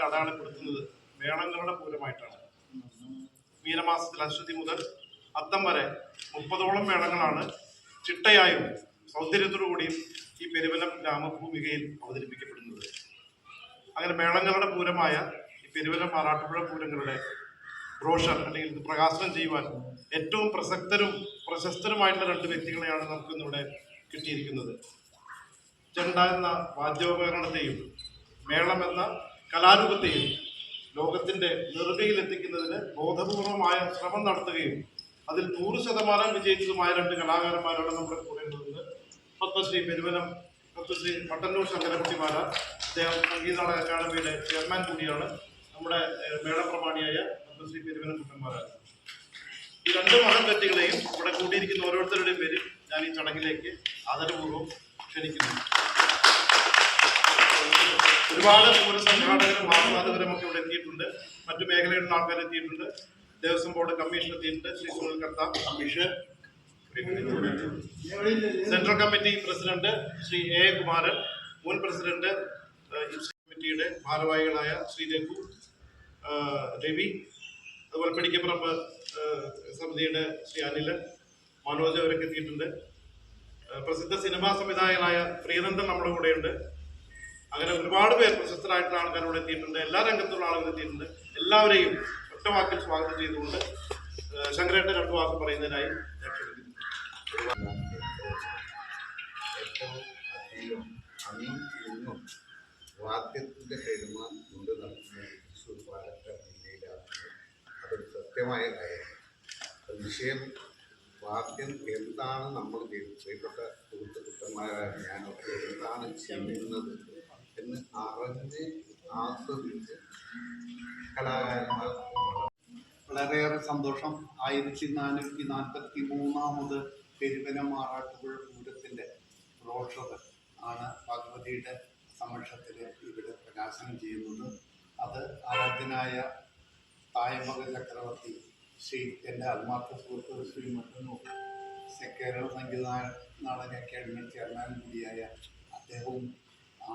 അടയാളപ്പെടുത്തുന്നത് മേളങ്ങളുടെ പൂരമായിട്ടാണ്. മീനമാസത്തിൽ അശ്വതി മുതൽ അത്തം വരെ 30ഓളം മേളങ്ങളാണ് ചിട്ടയായും സൗന്ദര്യത്തോടുകൂടിയും ഈ പെരുവലം ഗ്രാമഭൂമികയിൽ അവതരിപ്പിക്കപ്പെടുന്നത്. അങ്ങനെ മേളങ്ങളുടെ പൂരമായ ഈ പെരുവലം ആറാട്ടുപുഴ പൂരങ്ങളുടെ ബ്രോഷർ അല്ലെങ്കിൽ ഇത് പ്രകാശനം ചെയ്യുവാൻ ഏറ്റവും പ്രശസ്തരുമായിട്ടുള്ള 2 വ്യക്തികളെയാണ് നമുക്കിന്നിവിടെ കിട്ടിയിരിക്കുന്നത്. ചെണ്ട എന്ന വാദ്യോപകരണത്തെയും മേളം എന്ന കലാരൂപത്തെയും ലോകത്തിൻ്റെ നെറുകയിലെത്തിക്കുന്നതിന് ബോധപൂർവമായ ശ്രമം നടത്തുകയും അതിൽ 100% വിജയിച്ചതുമായ 2 കലാകാരന്മാരാണ് നമ്മുടെ കൂടെ ഉള്ളത്. പത്മശ്രീ മട്ടന്നൂർ ശങ്കരകുട്ടിമാല, അദ്ദേഹം സംഗീതനാടക അക്കാദമിയുടെ ചെയർമാൻ കൂടിയാണ്. നമ്മുടെ മേളപ്രമാണിയായ പത്മശ്രീ പെരുവനം കുട്ടന്മാരാണ്. ഈ 2 മഹൽ വ്യക്തികളെയും ഇവിടെ കൂടിയിരിക്കുന്ന ഓരോരുത്തരുടെയും പേരിൽ ഞാൻ ഈ ചടങ്ങിലേക്ക് ആദരപൂർവ്വം ക്ഷണിക്കുന്നു. ഒരുപാട് പൂരസംഘാടകരും ആഹ്ലാദകരും ഒക്കെ ഇവിടെ എത്തിയിട്ടുണ്ട്. മറ്റു മേഖലകളിൽ ആൾക്കാർ എത്തിയിട്ടുണ്ട്. ദേവസ്വം ബോർഡ് കമ്മീഷൻ എത്തിയിട്ടുണ്ട്. Shri Sunil Kartha commission, central committee president Shri A Kumaran, മുൻ പ്രസിഡന്റ് കമ്മിറ്റിയുടെ ഭാരവാഹികളായ ശ്രീ രവി, അതുപോലെ പിടിക്കപ്പുറമ്പ് സമിതിയുടെ ശ്രീ അനിലൻ, മനോജ് അവരൊക്കെ എത്തിയിട്ടുണ്ട്. പ്രസിദ്ധ സിനിമാ സംവിധായകനായ ശ്രീനന്ദൻ നമ്മുടെ കൂടെയുണ്ട്. അങ്ങനെ ഒരുപാട് പേർ പ്രശസ്തരായിട്ടുള്ള ആൾക്കാർ ഇവിടെ എത്തിയിട്ടുണ്ട്. എല്ലാ രംഗത്തുള്ള ആളുകൾ എത്തിയിട്ടുണ്ട്. എല്ലാവരെയും ഒറ്റവാക്കിൽ സ്വാഗതം ചെയ്തുകൊണ്ട് ശങ്കരേട്ടൻ 2 വാക്ക് പറയുന്നതിനായി ഞാൻ ക്ഷണിക്കുന്നു. ഏറ്റവും അധികം ഇന്നും വാദ്യത്തിൻ്റെ പെരുമാൻ കൊണ്ട് നടത്തുന്ന തൃശ്ശൂർ പാലക്കാട് ജില്ലയിലാണ്. അതൊരു സത്യമായ കാര്യമാണ്. വിഷയം വാദ്യം എന്താണ് നമ്മൾ പ്രിയപ്പെട്ട സുഹൃത്തുക്കന്മാരായ ഞാനൊക്കെ എന്താണ് ചെയ്യുന്നത് എന്ന് അറിഞ്ഞ് ആസ്വദിച്ച് കലാകാരന്മാർ വളരെയേറെ സന്തോഷം. 1443 പെരുവനം ആറാട്ടുപുഴ പൂരത്തിൻ്റെ ബ്രോഷർ ആണ് ഭഗവതിയുടെ സമക്ഷത്തിൽ ഇവിടെ പ്രകാശനം ചെയ്യുന്നത്. അത് ആരാധ്യനായ തായമക ചക്രവർത്തി ശ്രീ എൻ്റെ ആത്മാർത്ഥ സുഹൃത്ത് ശ്രീ മട്ടന്നൂർ കേരള സംഗീത നാടക അക്കാദമി ചെയർമാൻ കൂടിയായ അദ്ദേഹവും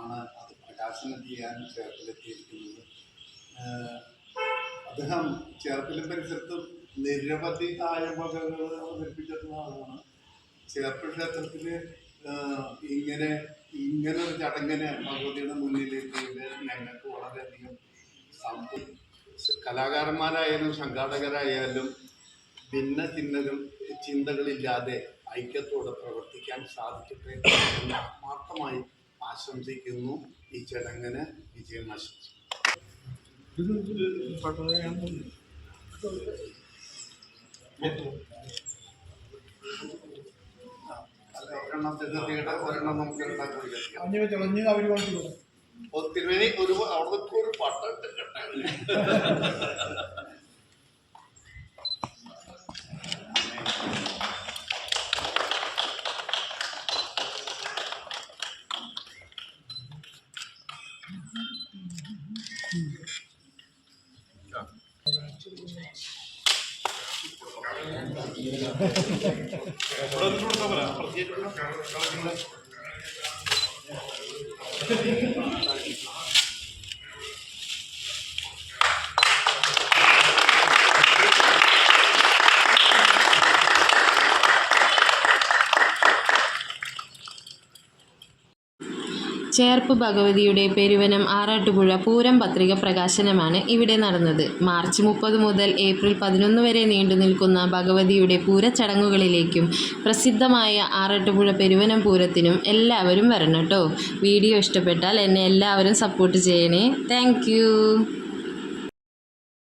ആണ് അത് പ്രകാശനം ചെയ്യാൻ ചേർപ്പിലെത്തിയിരിക്കുന്നത്. അദ്ദേഹം ചേർപ്പിലും പരിസരത്തും നിരവധി തായമകകൾ അവതരിപ്പിച്ചിട്ടുള്ള ആളാണ്. ചേർപ്പ് ക്ഷേത്രത്തിൽ ഇങ്ങനൊരു ചടങ്ങിന് ഭഗവതിയുടെ മുന്നിലെത്തിയത് ഞങ്ങൾക്ക് വളരെയധികം കലാകാരന്മാരായാലും സംഘാടകരായാലും ഭിന്ന ചിന്തകളില്ലാതെ ഐക്യത്തോടെ പ്രവർത്തിക്കാൻ സാധിക്കട്ടെ എന്ന് ആത്മാർത്ഥമായി ആശംസിക്കുന്നു. ഈ ചടങ്ങിന് വിജയം ആശംസിക്കുന്നു. ഒരെണ്ണം നമുക്ക് തിരുവേനി അവിടുത്തെ ഒരു പട്ടിട്ട് കെട്ടാൻ ചേർപ്പ് ഭഗവതിയുടെ പെരുവനം ആറാട്ടുപുഴ പൂരം പത്രിക പ്രകാശനമാണ് ഇവിടെ നടന്നത്. മാർച്ച് 30 മുതൽ ഏപ്രിൽ 11 വരെ നീണ്ടു നിൽക്കുന്ന ഭഗവതിയുടെ പൂരച്ചടങ്ങുകളിലേക്കും പ്രസിദ്ധമായ ആറാട്ടുപുഴ പെരുവനം പൂരത്തിനും എല്ലാവരും വരണം കേട്ടോ. വീഡിയോ ഇഷ്ടപ്പെട്ടാൽ എന്നെ എല്ലാവരും സപ്പോർട്ട് ചെയ്യണേ. താങ്ക്